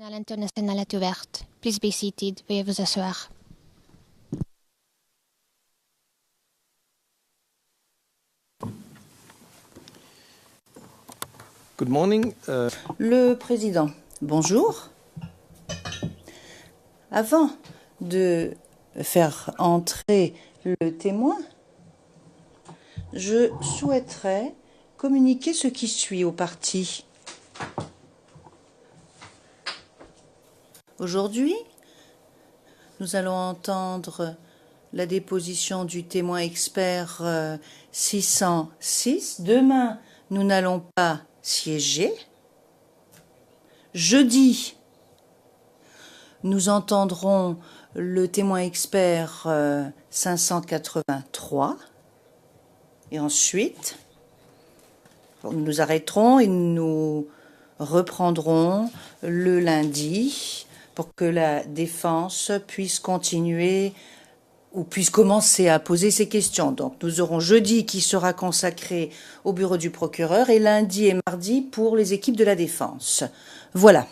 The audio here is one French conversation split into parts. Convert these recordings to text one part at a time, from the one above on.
Internationale est ouverte. Please be seated. Veuillez vous asseoir. Good morning. Le président, bonjour. Avant de faire entrer le témoin, je souhaiterais communiquer ce qui suit aux parties. Aujourd'hui, nous allons entendre la déposition du témoin expert 606. Demain, nous n'allons pas siéger. Jeudi, nous entendrons le témoin expert 583. Et ensuite, nous nous arrêterons et nous reprendrons le lundi pour que la défense puisse continuer ou puisse commencer à poser ses questions. Donc nous aurons jeudi qui sera consacré au bureau du procureur et lundi et mardi pour les équipes de la défense. Voilà.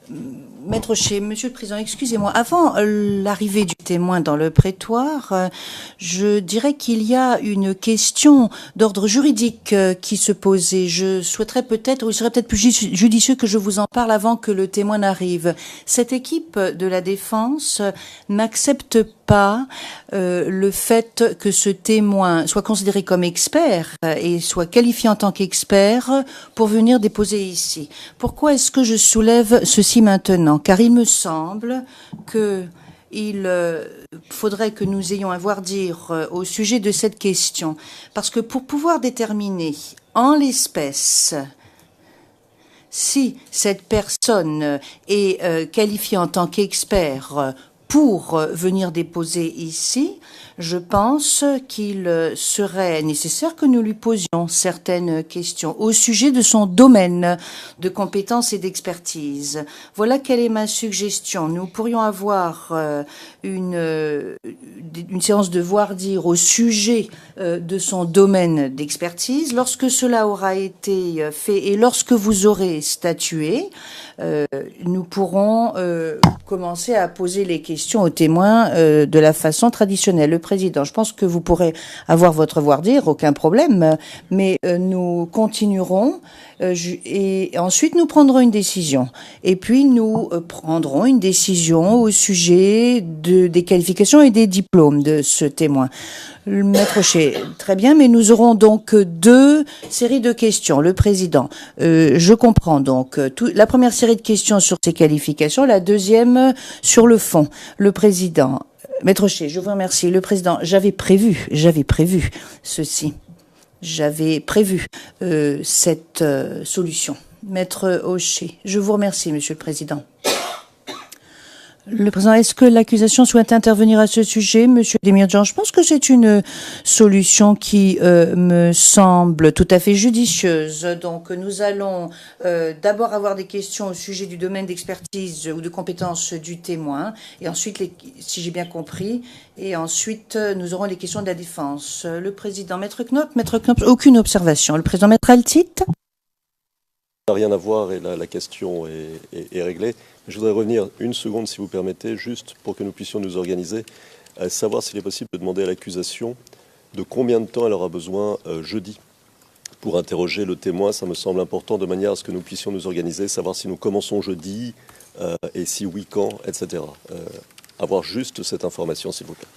Maître Shea, Monsieur le Président, excusez-moi, avant l'arrivée du témoin dans le prétoire, je dirais qu'il y a une question d'ordre juridique qui se posait. Je souhaiterais peut-être, ou il serait peut-être plus judicieux que je vous en parle avant que le témoin n'arrive. Cette équipe de la défense n'accepte pas le fait que ce témoin soit considéré comme expert et soit qualifié en tant qu'expert pour venir déposer ici. Pourquoi est-ce que je soulève ceci maintenant? Car il me semble qu'il faudrait que nous ayons à voir dire au sujet de cette question. Parce que pour pouvoir déterminer en l'espèce si cette personne est qualifiée en tant qu'expert pour venir déposer ici, je pense qu'il serait nécessaire que nous lui posions certaines questions au sujet de son domaine de compétences et d'expertise. Voilà quelle est ma suggestion. Nous pourrions avoir une séance de voir-dire au sujet de son domaine d'expertise. Lorsque cela aura été fait et lorsque vous aurez statué, nous pourrons commencer à poser les questions aux témoins de la façon traditionnelle. Le Président, je pense que vous pourrez avoir votre voir-dire, aucun problème, mais nous continuerons et ensuite nous prendrons une décision. Et puis nous prendrons une décision au sujet des qualifications et des diplômes de ce témoin. Maître Shea, très bien, mais nous aurons donc deux séries de questions. Le Président, je comprends donc la première série de questions sur ses qualifications, la deuxième sur le fond. Le Président, Maître Shea, je vous remercie. Le Président, j'avais prévu ceci. J'avais prévu cette solution. Maître Shea, je vous remercie, Monsieur le Président. Le Président, est-ce que l'accusation souhaite intervenir à ce sujet, Monsieur Demirjian? Je pense que c'est une solution qui me semble tout à fait judicieuse. Donc, nous allons d'abord avoir des questions au sujet du domaine d'expertise ou de compétences du témoin, et ensuite, si j'ai bien compris, et ensuite, nous aurons les questions de la défense. Le Président, Maître Knopp, aucune observation. Le Président, Maître Altit? Ça n'a rien à voir et la question est réglée. Je voudrais revenir une seconde, si vous permettez, juste pour que nous puissions nous organiser, à savoir s'il est possible de demander à l'accusation de combien de temps elle aura besoin jeudi pour interroger le témoin. Ça me semble important de manière à ce que nous puissions nous organiser, savoir si nous commençons jeudi et si oui, quand, etc. Avoir juste cette information, s'il vous plaît.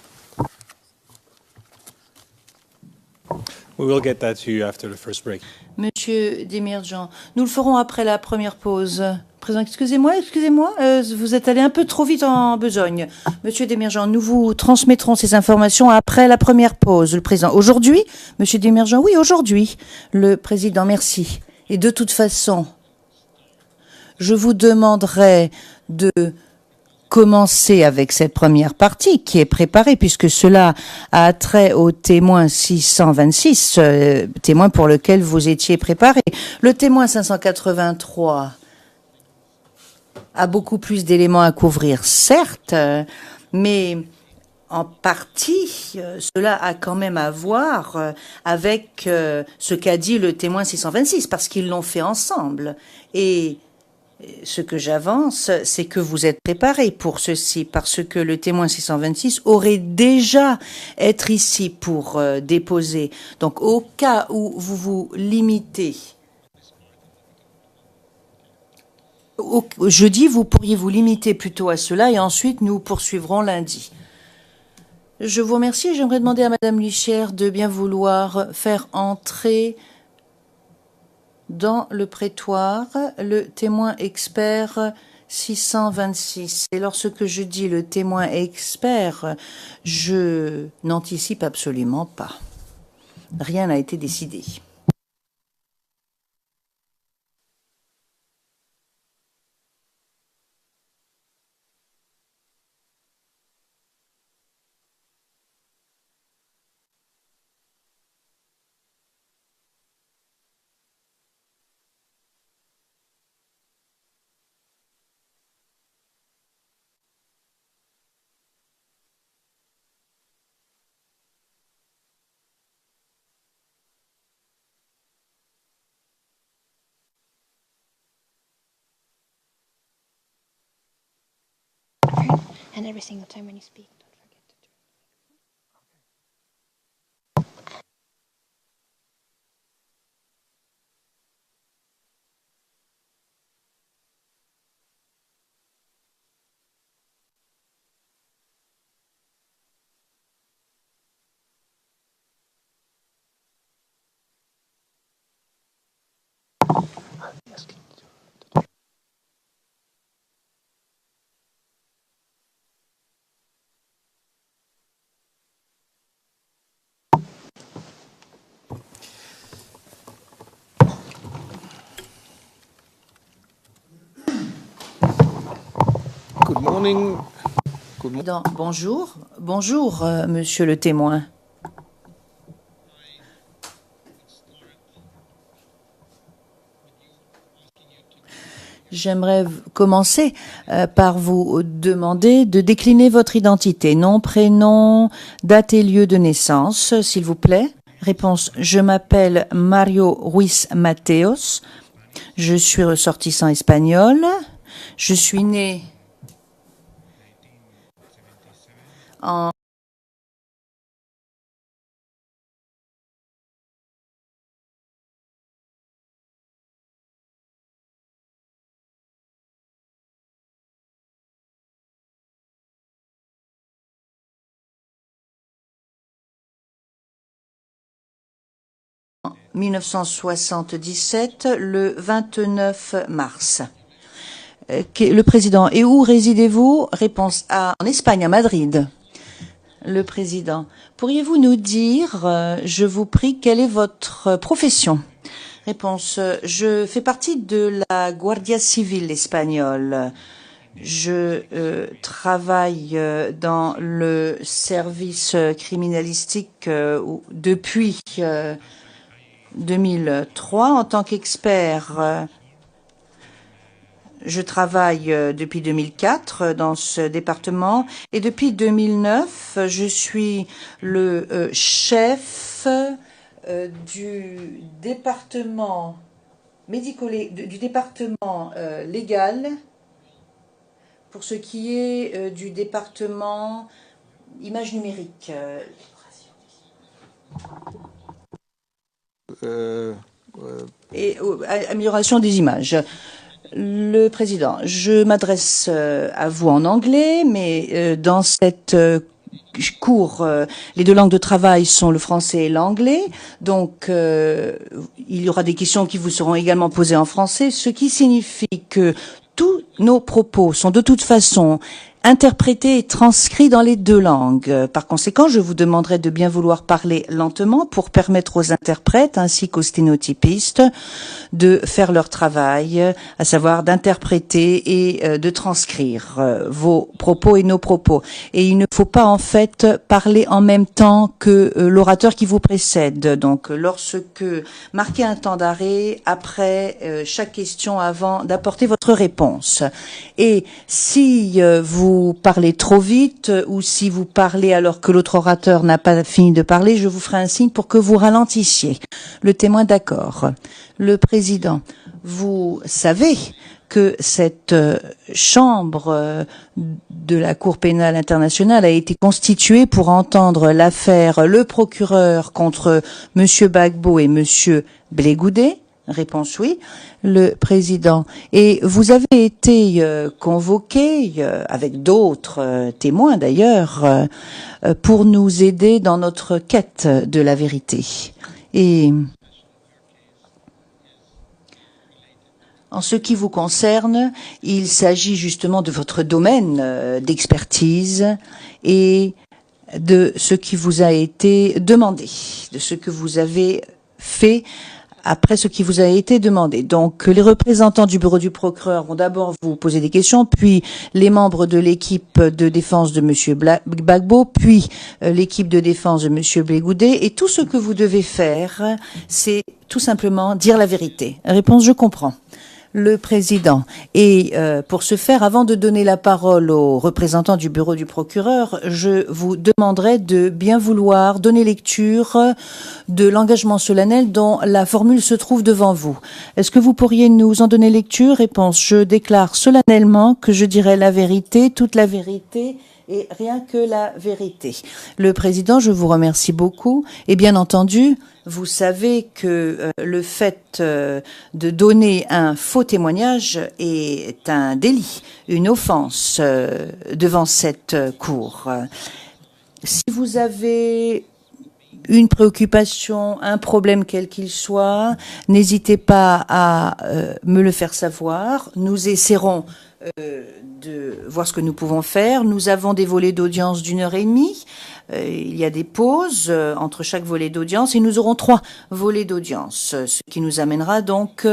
We will get that to you after the first break. Monsieur Demirjian, nous le ferons après la première pause. Président, excusez-moi, vous êtes allé un peu trop vite en besogne. Monsieur Demirjian, nous vous transmettrons ces informations après la première pause. Le Président, aujourd'hui? Monsieur Demirjian, oui, aujourd'hui. Le Président, merci. Et de toute façon, je vous demanderai de commencer avec cette première partie qui est préparée, puisque cela a trait au témoin 626, témoin pour lequel vous étiez préparé. Le témoin 583 a beaucoup plus d'éléments à couvrir, certes, mais en partie, cela a quand même à voir avec ce qu'a dit le témoin 626, parce qu'ils l'ont fait ensemble. Et ce que j'avance, c'est que vous êtes préparés pour ceci, parce que le témoin 626 aurait déjà être ici pour déposer. Donc, au cas où vous vous limitez, jeudi, vous pourriez vous limiter plutôt à cela, et ensuite nous poursuivrons lundi. Je vous remercie et j'aimerais demander à Madame Luchière de bien vouloir faire entrer dans le prétoire le témoin expert 626. Et lorsque je dis le témoin expert, je n'anticipe absolument pas. Rien n'a été décidé. And every single time when you speak, don't forget to turn. Good morning. Bonjour. Bonjour, monsieur le témoin. J'aimerais commencer par vous demander de décliner votre identité, nom, prénom, date et lieu de naissance, s'il vous plaît. Réponse, je m'appelle Mario Ruiz Mateos, je suis ressortissant espagnol, je suis né en en 1977, le 29 mars. Le président, et où résidez-vous? Réponse A, en Espagne, à Madrid. Le président, pourriez-vous nous dire, je vous prie, quelle est votre profession? Réponse, je fais partie de la Guardia Civil espagnole. Je travaille dans le service criminalistique depuis 2003 en tant qu'expert. Je travaille depuis 2004 dans ce département et depuis 2009, je suis le chef du département du département légal pour ce qui est du département image numérique. Et amélioration des images. Le président, je m'adresse à vous en anglais, mais dans cette cours, les deux langues de travail sont le français et l'anglais. Donc, il y aura des questions qui vous seront également posées en français, ce qui signifie que tous nos propos sont de toute façon interprétés et transcrits dans les deux langues. Par conséquent, je vous demanderai de bien vouloir parler lentement pour permettre aux interprètes ainsi qu'aux sténotypistes de faire leur travail, à savoir d'interpréter et de transcrire vos propos et nos propos. Et il ne faut pas en fait parler en même temps que l'orateur qui vous précède. Donc, lorsque marquez un temps d'arrêt après chaque question avant d'apporter votre réponse. Et si vous vous parlez trop vite ou si vous parlez alors que l'autre orateur n'a pas fini de parler, je vous ferai un signe pour que vous ralentissiez. Le témoin d'accord. Le président, vous savez que cette chambre de la Cour pénale internationale a été constituée pour entendre l'affaire le procureur contre Monsieur Gbagbo et Monsieur Blé Goudé. Réponse oui. Le président. Et vous avez été convoqué, avec d'autres témoins d'ailleurs, pour nous aider dans notre quête de la vérité. Et en ce qui vous concerne, il s'agit justement de votre domaine d'expertise et de ce qui vous a été demandé, de ce que vous avez fait après ce qui vous a été demandé. Donc, les représentants du bureau du procureur vont d'abord vous poser des questions, puis les membres de l'équipe de défense de Monsieur Gbagbo, puis l'équipe de défense de Monsieur Blé Goudé. Et tout ce que vous devez faire, c'est tout simplement dire la vérité. Réponse, je comprends. Le président. Et pour ce faire, avant de donner la parole aux représentants du bureau du procureur, je vous demanderai de bien vouloir donner lecture de l'engagement solennel dont la formule se trouve devant vous. Est-ce que vous pourriez nous en donner lecture? Réponse, je déclare solennellement que je dirai la vérité, toute la vérité et rien que la vérité. Le président, je vous remercie beaucoup. Et bien entendu, vous savez que le fait de donner un faux témoignage est un délit, une offense devant cette cour. Si vous avez une préoccupation, un problème quel qu'il soit, n'hésitez pas à me le faire savoir. Nous essaierons de voir ce que nous pouvons faire. Nous avons des volets d'audience d'1h30. Il y a des pauses entre chaque volet d'audience et nous aurons 3 volets d'audience, ce qui nous amènera donc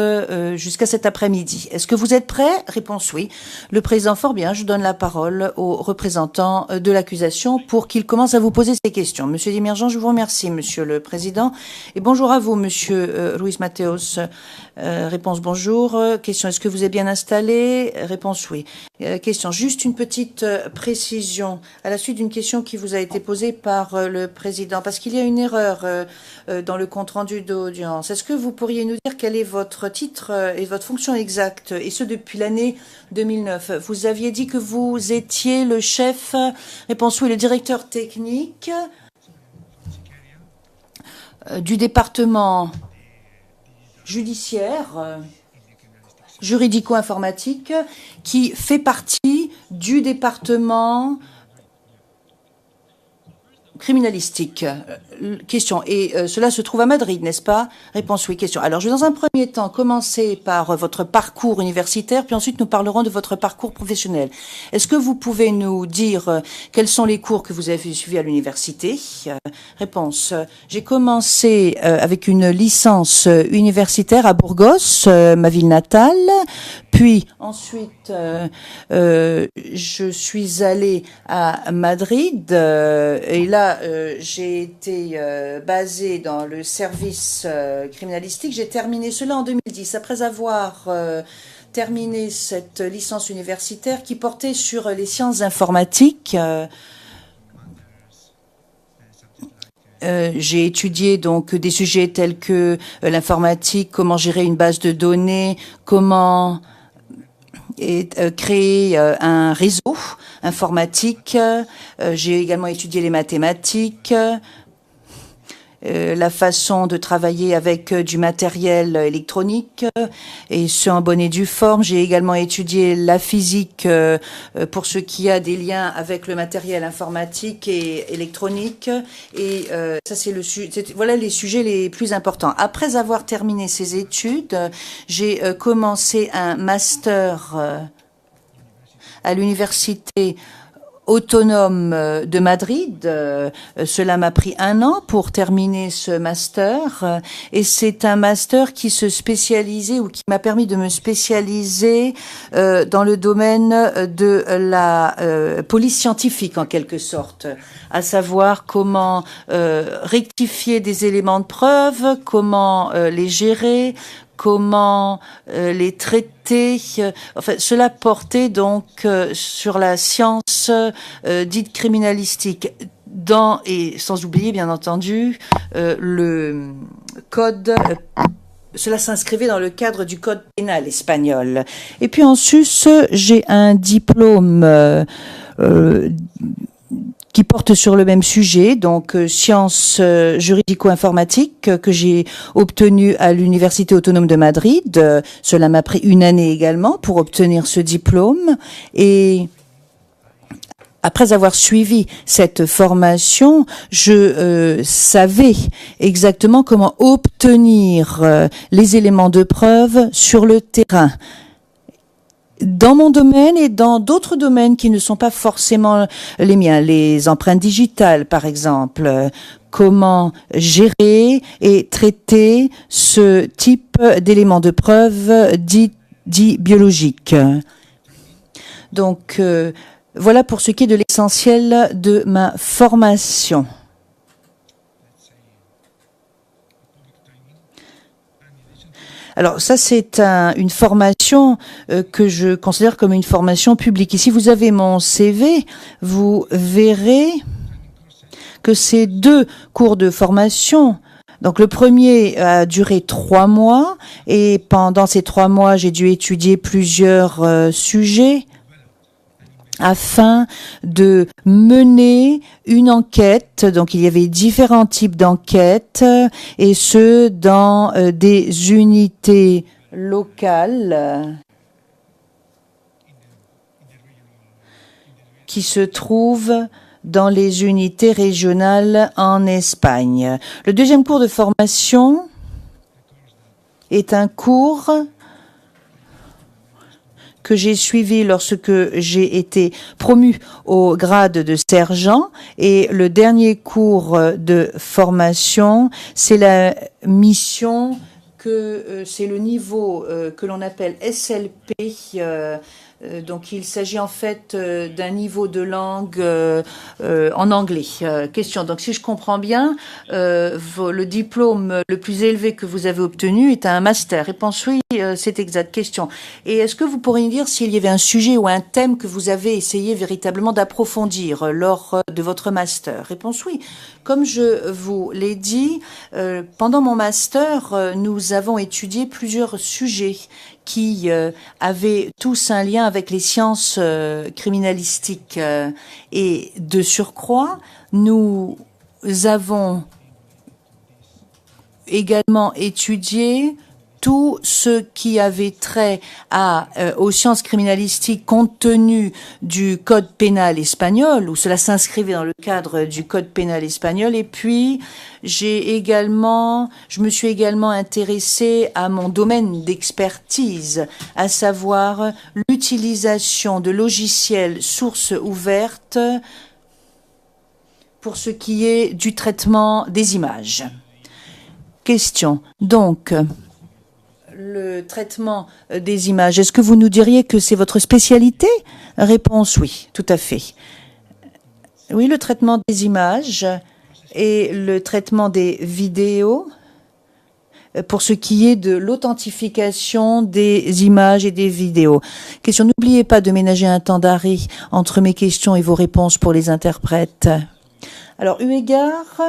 jusqu'à cet après-midi. Est-ce que vous êtes prêts? Réponse oui. Le président, fort bien, je donne la parole aux représentants de l'accusation pour qu'il commence à vous poser ces questions. Monsieur Dimergent, je vous remercie, Monsieur le Président. Et bonjour à vous, Monsieur Ruiz Mateos. Réponse bonjour. Question, est-ce que vous êtes bien installé? Réponse oui. Question, juste une petite précision à la suite d'une question qui vous a été posée par le président, parce qu'il y a une erreur dans le compte-rendu d'audience. Est-ce que vous pourriez nous dire quel est votre titre et votre fonction exacte, et ce depuis l'année 2009? Vous aviez dit que vous étiez le chef, réponse oui, le directeur technique du département judiciaire, juridico-informatique, qui fait partie du département criminalistique. Question. Et cela se trouve à Madrid, n'est-ce pas? Réponse oui. Question. Alors, je vais dans un premier temps commencer par votre parcours universitaire, puis ensuite nous parlerons de votre parcours professionnel. Est-ce que vous pouvez nous dire quels sont les cours que vous avez suivis à l'université? Réponse. J'ai commencé avec une licence universitaire à Burgos, ma ville natale. Puis ensuite, je suis allée à Madrid et là, j'ai été basée dans le service criminalistique. J'ai terminé cela en 2010. Après avoir terminé cette licence universitaire qui portait sur les sciences informatiques, j'ai étudié donc des sujets tels que l'informatique, comment gérer une base de données, comment créer un réseau informatique. J'ai également étudié les mathématiques, la façon de travailler avec du matériel électronique et ce en bonne et due forme. J'ai également étudié la physique pour ce qui a des liens avec le matériel informatique et électronique. Et ça, voilà les sujets les plus importants. Après avoir terminé ces études, j'ai commencé un master à l'université autonome de Madrid. Cela m'a pris 1 an pour terminer ce master et c'est un master qui se spécialisait ou qui m'a permis de me spécialiser dans le domaine de la police scientifique en quelque sorte, à savoir comment rectifier des éléments de preuve, comment les gérer, comment les traités, enfin, cela portait donc sur la science dite criminalistique, et sans oublier bien entendu le code. Cela s'inscrivait dans le cadre du code pénal espagnol. Et puis en sus, j'ai un diplôme qui porte sur le même sujet, donc sciences juridico-informatiques, que j'ai obtenu à l'Université autonome de Madrid. Cela m'a pris une année également pour obtenir ce diplôme. Et après avoir suivi cette formation, je savais exactement comment obtenir les éléments de preuve sur le terrain. Dans mon domaine et dans d'autres domaines qui ne sont pas forcément les miens, les empreintes digitales par exemple, comment gérer et traiter ce type d'éléments de preuve dits biologiques. Donc, voilà pour ce qui est de l'essentiel de ma formation. Alors ça, c'est une formation que je considère comme une formation publique. Et si vous avez mon CV, vous verrez que c'est 2 cours de formation. Donc le premier a duré 3 mois et pendant ces 3 mois, j'ai dû étudier plusieurs sujets afin de mener une enquête. Donc il y avait différents types d'enquêtes et ce dans des unités locales qui se trouvent dans les unités régionales en Espagne. Le deuxième cours de formation est un cours que j'ai suivi lorsque j'ai été promu au grade de sergent, et le dernier cours de formation, c'est la mission c'est le niveau que l'on appelle SLP. Donc il s'agit en fait d'un niveau de langue en anglais. Question. Donc si je comprends bien, le diplôme le plus élevé que vous avez obtenu est un master. Réponse oui, c'est exact. Question. Et est-ce que vous pourriez me dire s'il y avait un sujet ou un thème que vous avez essayé véritablement d'approfondir lors de votre master? Réponse oui. Comme je vous l'ai dit, pendant mon master, nous avons étudié plusieurs sujets qui avaient tous un lien avec les sciences criminalistiques. Et de surcroît, nous avons également étudié tout ce qui avait trait aux sciences criminalistiques compte tenu du code pénal espagnol, où cela s'inscrivait dans le cadre du code pénal espagnol. Et puis, je me suis également intéressée à mon domaine d'expertise, à savoir l'utilisation de logiciels sources ouvertes pour ce qui est du traitement des images. Question. Donc, le traitement des images, est-ce que vous nous diriez que c'est votre spécialité? Réponse oui, tout à fait. Oui, le traitement des images et le traitement des vidéos pour ce qui est de l'authentification des images et des vidéos. Question, n'oubliez pas de ménager un temps d'arrêt entre mes questions et vos réponses pour les interprètes. Alors, eu égard,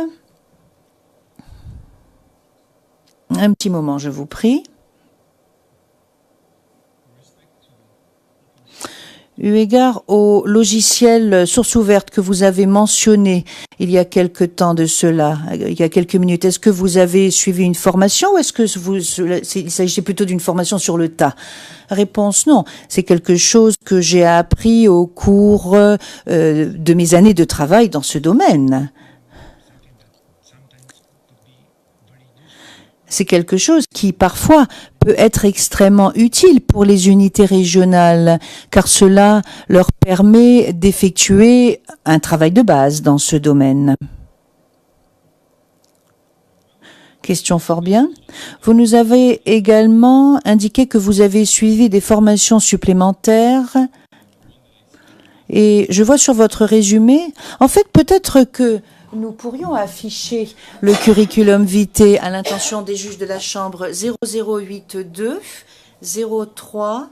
un petit moment, je vous prie. Eu égard au logiciel source ouverte que vous avez mentionné il y a quelque temps de cela, il y a quelques minutes, est-ce que vous avez suivi une formation ou est-ce que il s'agissait plutôt d'une formation sur le tas? Réponse non, c'est quelque chose que j'ai appris au cours de mes années de travail dans ce domaine. C'est quelque chose qui, parfois, peut être extrêmement utile pour les unités régionales, car cela leur permet d'effectuer un travail de base dans ce domaine. Question fort bien. Vous nous avez également indiqué que vous avez suivi des formations supplémentaires. Et je vois sur votre résumé, en fait, peut-être que nous pourrions afficher le curriculum vitae à l'intention des juges de la Chambre 0082 03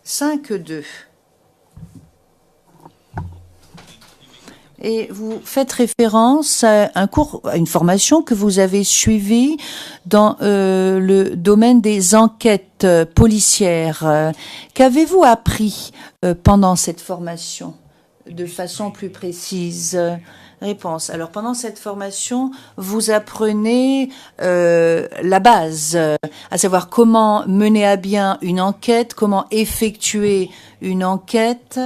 52. Et vous faites référence à un cours, à une formation que vous avez suivie dans le domaine des enquêtes policières. Qu'avez-vous appris pendant cette formation de façon plus précise? Réponse. Alors, pendant cette formation, vous apprenez la base, à savoir comment mener à bien une enquête, comment effectuer une enquête,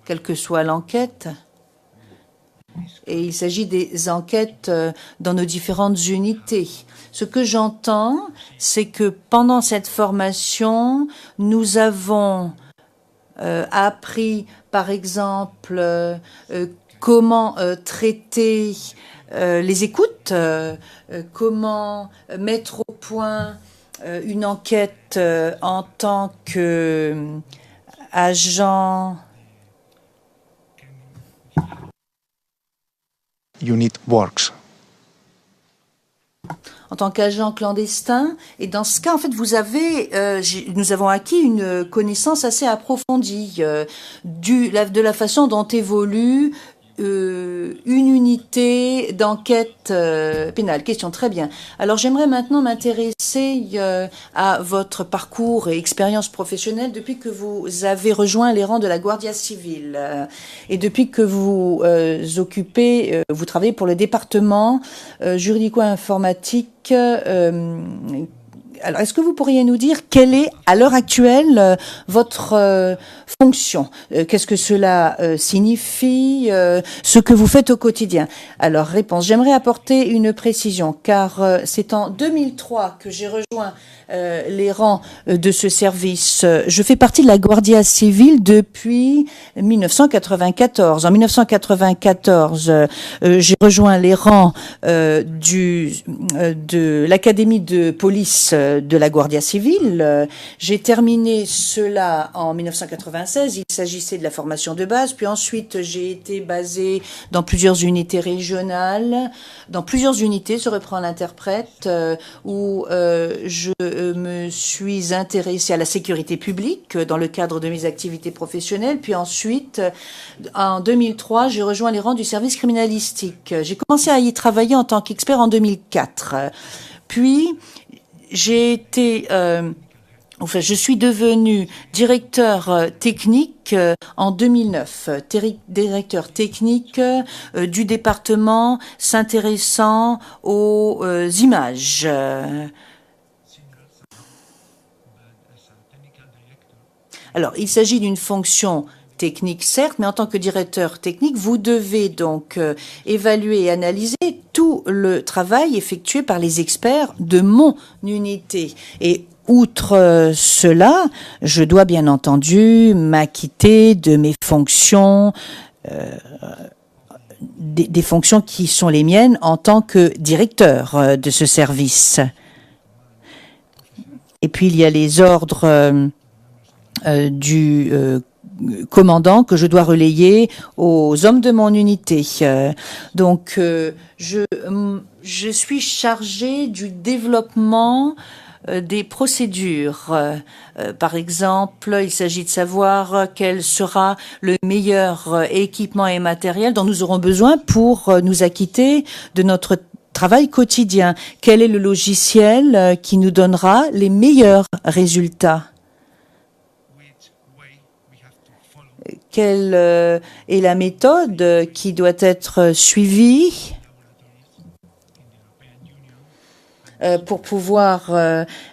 quelle que soit l'enquête. Et il s'agit des enquêtes dans nos différentes unités. Ce que j'entends, c'est que pendant cette formation, nous avons appris, par exemple, comment traiter les écoutes, comment mettre au point une enquête en tant qu'agent unit works. En tant qu'agent clandestin. Et dans ce cas, en fait, nous avons acquis une connaissance assez approfondie de la façon dont évolue une unité d'enquête pénale. Question, très bien. Alors, j'aimerais maintenant m'intéresser à votre parcours et expérience professionnelle depuis que vous avez rejoint les rangs de la Guardia Civile et depuis que vous vous travaillez pour le département juridico-informatique. Alors, est-ce que vous pourriez nous dire quelle est, à l'heure actuelle, votre fonction? Qu'est-ce que cela signifie, ce que vous faites au quotidien? Alors, réponse. J'aimerais apporter une précision, car c'est en 2003 que j'ai rejoint les rangs de ce service. Je fais partie de la Guardia Civile depuis 1994. En 1994, j'ai rejoint les rangs de l'Académie de police de la Guardia Civile. J'ai terminé cela en 1996. Il s'agissait de la formation de base. Puis ensuite, j'ai été basé dans plusieurs unités régionales, dans plusieurs unités, se reprend l'interprète, où je me suis intéressée à la sécurité publique dans le cadre de mes activités professionnelles. Puis ensuite, en 2003, j'ai rejoint les rangs du service criminalistique. J'ai commencé à y travailler en tant qu'expert en 2004. Puis, je suis devenu directeur technique en 2009, directeur technique du département s'intéressant aux images. Alors, il s'agit d'une fonction technique, certes, mais en tant que directeur technique, vous devez donc évaluer et analyser tout le travail effectué par les experts de mon unité. Et outre cela, je dois bien entendu m'acquitter de mes fonctions, des fonctions qui sont les miennes en tant que directeur de ce service. Et puis, il y a les ordres du commandant que je dois relayer aux hommes de mon unité. Donc, je suis chargée du développement des procédures. Par exemple, il s'agit de savoir quel sera le meilleur équipement et matériel dont nous aurons besoin pour nous acquitter de notre travail quotidien. Quel est le logiciel qui nous donnera les meilleurs résultats? Quelle est la méthode qui doit être suivie pour pouvoir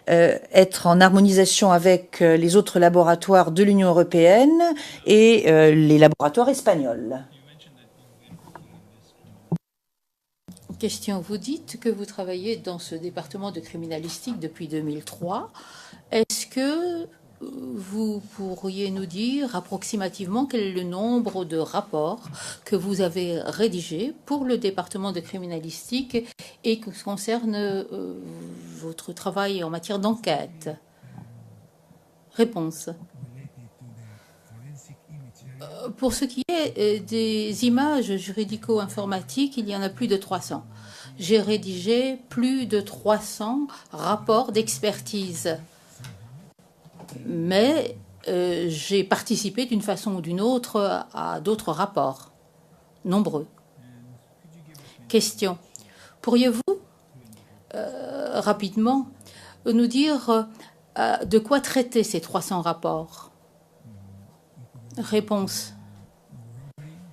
être en harmonisation avec les autres laboratoires de l'Union européenne et les laboratoires espagnols? Question, vous dites que vous travaillez dans ce département de criminalistique depuis 2003. Est-ce que vous pourriez nous dire approximativement quel est le nombre de rapports que vous avez rédigés pour le département de criminalistique et qui concerne votre travail en matière d'enquête? Réponse. Pour ce qui est des images juridico-informatiques, il y en a plus de 300. J'ai rédigé plus de 300 rapports d'expertise. Mais j'ai participé d'une façon ou d'une autre à d'autres rapports, nombreux. Question. Pourriez-vous rapidement nous dire de quoi traiter ces 300 rapports? Réponse.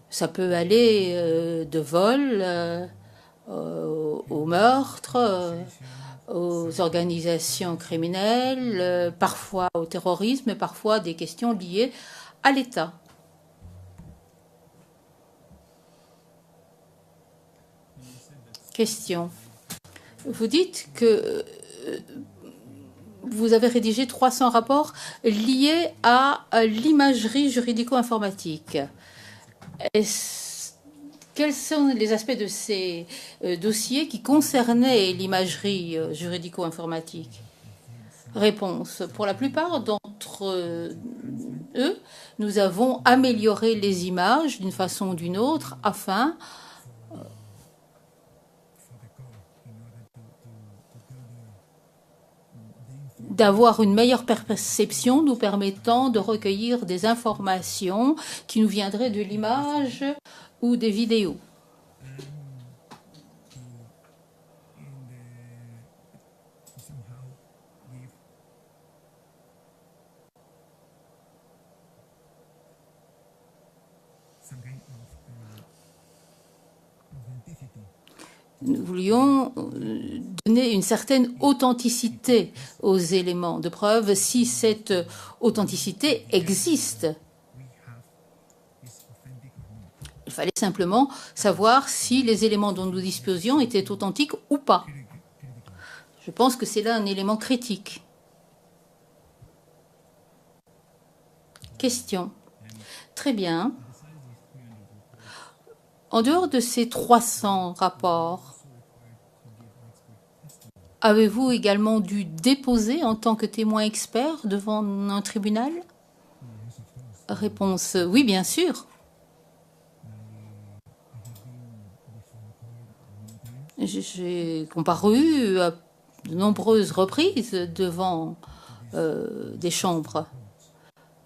Ça peut aller de vol au meurtre, aux organisations criminelles, parfois au terrorisme, et parfois des questions liées à l'État. Question. Vous dites que vous avez rédigé 300 rapports liés à l'imagerie juridico-informatique. Quels sont les aspects de ces dossiers qui concernaient l'imagerie juridico-informatique? Réponse. Pour la plupart d'entre eux, nous avons amélioré les images d'une façon ou d'une autre afin d'avoir une meilleure perception nous permettant de recueillir des informations qui nous viendraient de l'image ou des vidéos. Nous voulions donner une certaine authenticité aux éléments de preuve si cette authenticité existe. Il fallait simplement savoir si les éléments dont nous disposions étaient authentiques ou pas. Je pense que c'est là un élément critique. Question. Très bien. En dehors de ces 300 rapports, avez-vous également dû déposer en tant que témoin expert devant un tribunal? Réponse. Oui, bien sûr. J'ai comparu à de nombreuses reprises devant des chambres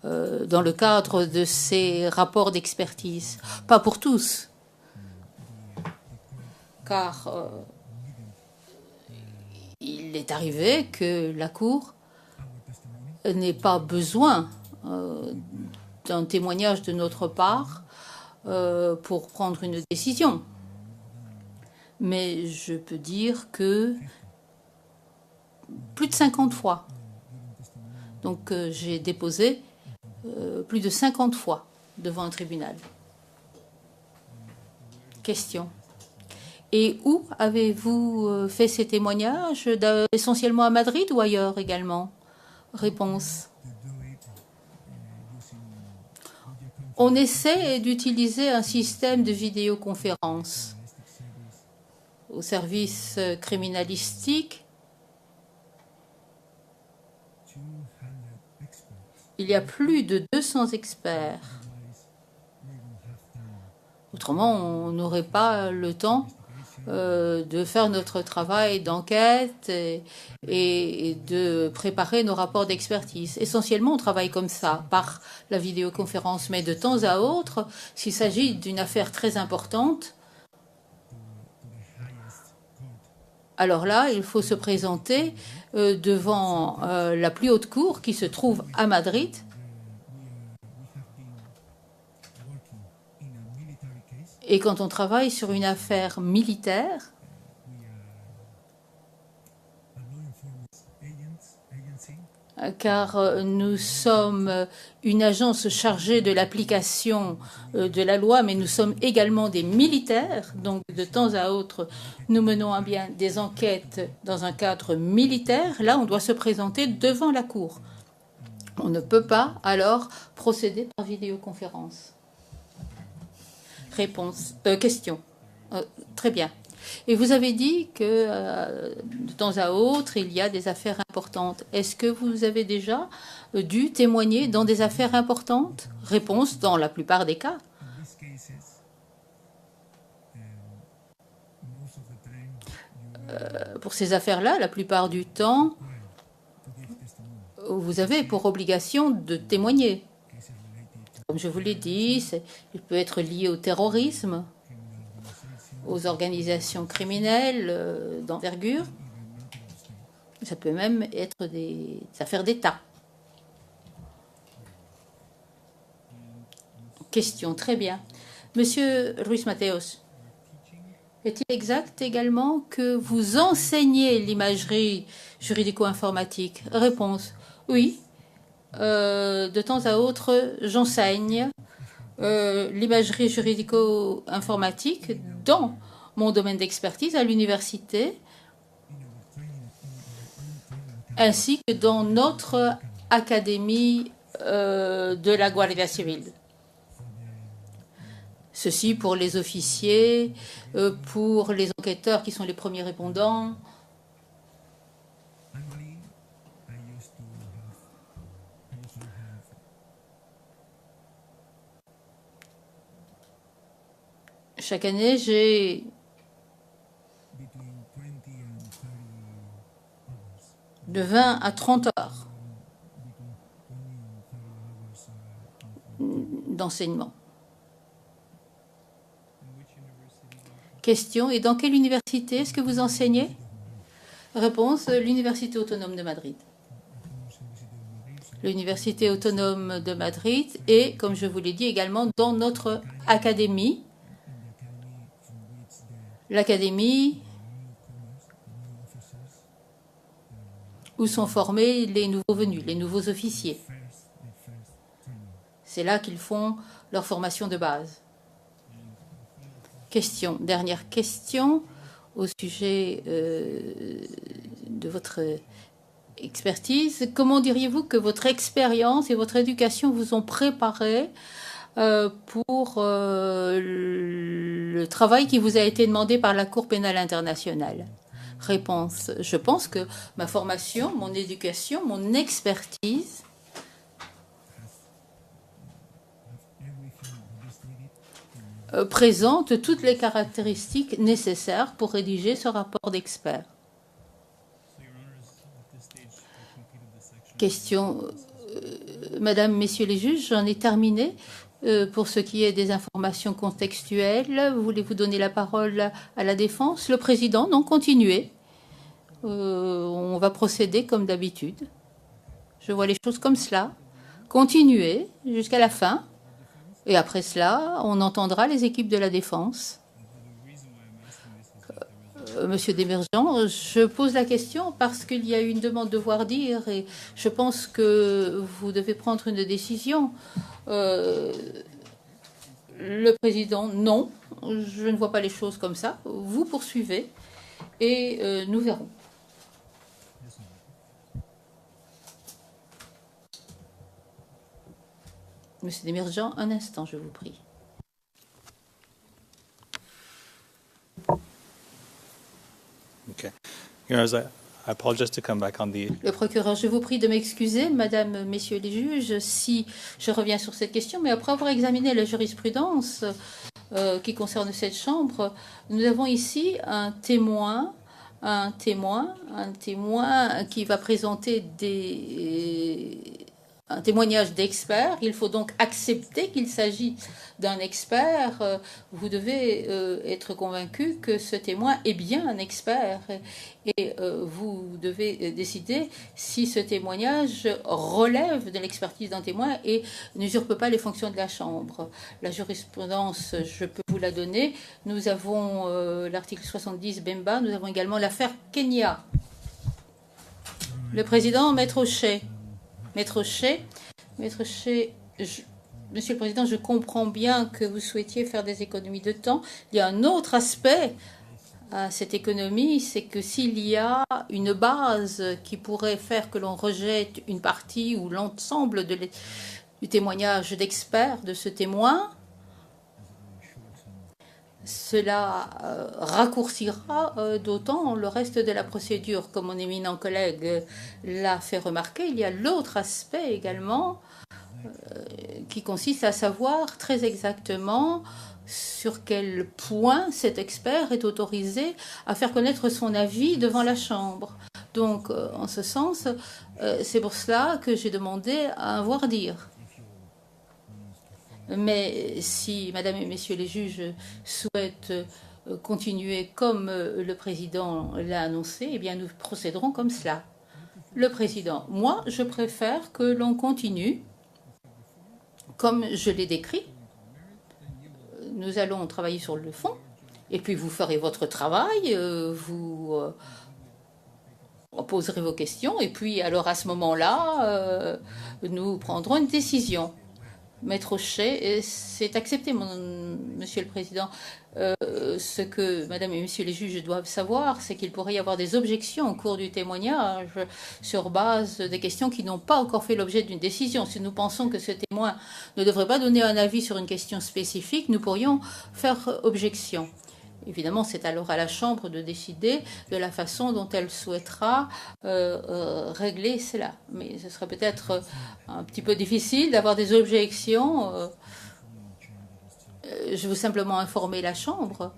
dans le cadre de ces rapports d'expertise. Pas pour tous, car il est arrivé que la Cour n'ait pas besoin d'un témoignage de notre part pour prendre une décision. Mais je peux dire que plus de 50 fois. Donc j'ai déposé plus de 50 fois devant un tribunal. Question. Et où avez-vous fait ces témoignages? Essentiellement à Madrid ou ailleurs également? Réponse. On essaie d'utiliser un système de vidéoconférence au service criminalistique. Il y a plus de 200 experts. Autrement, on n'aurait pas le temps de faire notre travail d'enquête et de préparer nos rapports d'expertise. Essentiellement, on travaille comme ça, par la vidéoconférence. Mais de temps à autre, s'il s'agit d'une affaire très importante, alors là, il faut se présenter devant la plus haute cour qui se trouve à Madrid. Et quand on travaille sur une affaire militaire, car nous sommes une agence chargée de l'application de la loi, mais nous sommes également des militaires. Donc, de temps à autre, nous menons à bien des enquêtes dans un cadre militaire. Là, on doit se présenter devant la Cour. On ne peut pas, alors, procéder par vidéoconférence. Réponse. Question. Très bien. Et vous avez dit que de temps à autre, il y a des affaires importantes. Est-ce que vous avez déjà dû témoigner dans des affaires importantes? Réponse, dans la plupart des cas. Pour ces affaires-là, la plupart du temps, vous avez pour obligation de témoigner. Comme je vous l'ai dit, il peut être lié au terrorisme, aux organisations criminelles d'envergure. Ça peut même être des affaires d'État. Question, très bien. Monsieur Ruiz Mateos, est-il exact également que vous enseignez l'imagerie juridico-informatique? Réponse, oui. De temps à autre, j'enseigne l'imagerie juridico-informatique dans mon domaine d'expertise à l'université, ainsi que dans notre académie de la Guardia Civil. Ceci pour les officiers, pour les enquêteurs qui sont les premiers répondants. Chaque année, j'ai de 20 à 30 heures d'enseignement. Question, et dans quelle université est-ce que vous enseignez? Réponse, l'Université autonome de Madrid. L'Université autonome de Madrid et, comme je vous l'ai dit, également dans notre académie, l'académie où sont formés les nouveaux venus, les nouveaux officiers. C'est là qu'ils font leur formation de base. Question, dernière question au sujet de votre expertise. Comment diriez-vous que votre expérience et votre éducation vous ont préparé pour le travail qui vous a été demandé par la Cour pénale internationale? Réponse, je pense que ma formation, mon éducation, mon expertise présente toutes les caractéristiques nécessaires pour rédiger ce rapport d'expert. Question, Madame, Messieurs les juges, j'en ai terminé. Pour ce qui est des informations contextuelles, voulez-vous donner la parole à la défense? Le président, non, continuez. On va procéder comme d'habitude. Je vois les choses comme cela. Continuez jusqu'à la fin. Et après cela, on entendra les équipes de la défense. Monsieur Desmergents, je pose la question parce qu'il y a eu une demande de voir dire et je pense que vous devez prendre une décision. Le président, non, je ne vois pas les choses comme ça. Vous poursuivez et nous verrons. Monsieur Desmergents, un instant, je vous prie. Okay. Your Honor, I apologize to come back on the... Le procureur, je vous prie de m'excuser, Madame, Messieurs les juges, si je reviens sur cette question, mais après avoir examiné la jurisprudence qui concerne cette chambre, nous avons ici un témoin qui va présenter un témoignage d'expert. Il faut donc accepter qu'il s'agit d'un expert. Vous devez être convaincu que ce témoin est bien un expert et vous devez décider si ce témoignage relève de l'expertise d'un témoin et n'usurpe pas les fonctions de la Chambre. La jurisprudence, je peux vous la donner. Nous avons l'article 70 Bemba, nous avons également l'affaire Kenya. Le président, Maître O'Shea. Maître O'Shea, Monsieur le Président, je comprends bien que vous souhaitiez faire des économies de temps. Il y a un autre aspect à cette économie, c'est que s'il y a une base qui pourrait faire que l'on rejette une partie ou l'ensemble du témoignage d'experts de ce témoin, Cela raccourcira d'autant le reste de la procédure. Comme mon éminent collègue l'a fait remarquer, il y a l'autre aspect également qui consiste à savoir très exactement sur quel point cet expert est autorisé à faire connaître son avis devant la Chambre. Donc, en ce sens, c'est pour cela que j'ai demandé à un voir-dire. Mais si Madame et Messieurs les juges souhaitent continuer comme le Président l'a annoncé, eh bien nous procéderons comme cela. Le Président, moi, je préfère que l'on continue comme je l'ai décrit. Nous allons travailler sur le fond, et puis vous ferez votre travail, vous poserez vos questions, et puis alors à ce moment-là, nous prendrons une décision. Maître Hochet, c'est accepté, Monsieur le Président. Ce que Madame et Messieurs les juges doivent savoir, c'est qu'il pourrait y avoir des objections au cours du témoignage sur base des questions qui n'ont pas encore fait l'objet d'une décision. Si nous pensons que ce témoin ne devrait pas donner un avis sur une question spécifique, nous pourrions faire objection. Évidemment, c'est alors à la Chambre de décider de la façon dont elle souhaitera régler cela. Mais ce serait peut-être un petit peu difficile d'avoir des objections. Je veux simplement informer la Chambre,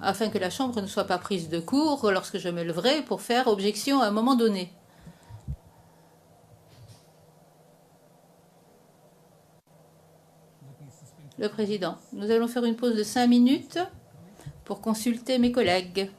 afin que la Chambre ne soit pas prise de court lorsque je me leverai pour faire objection à un moment donné. Le Président, nous allons faire une pause de 5 minutes pour consulter mes collègues.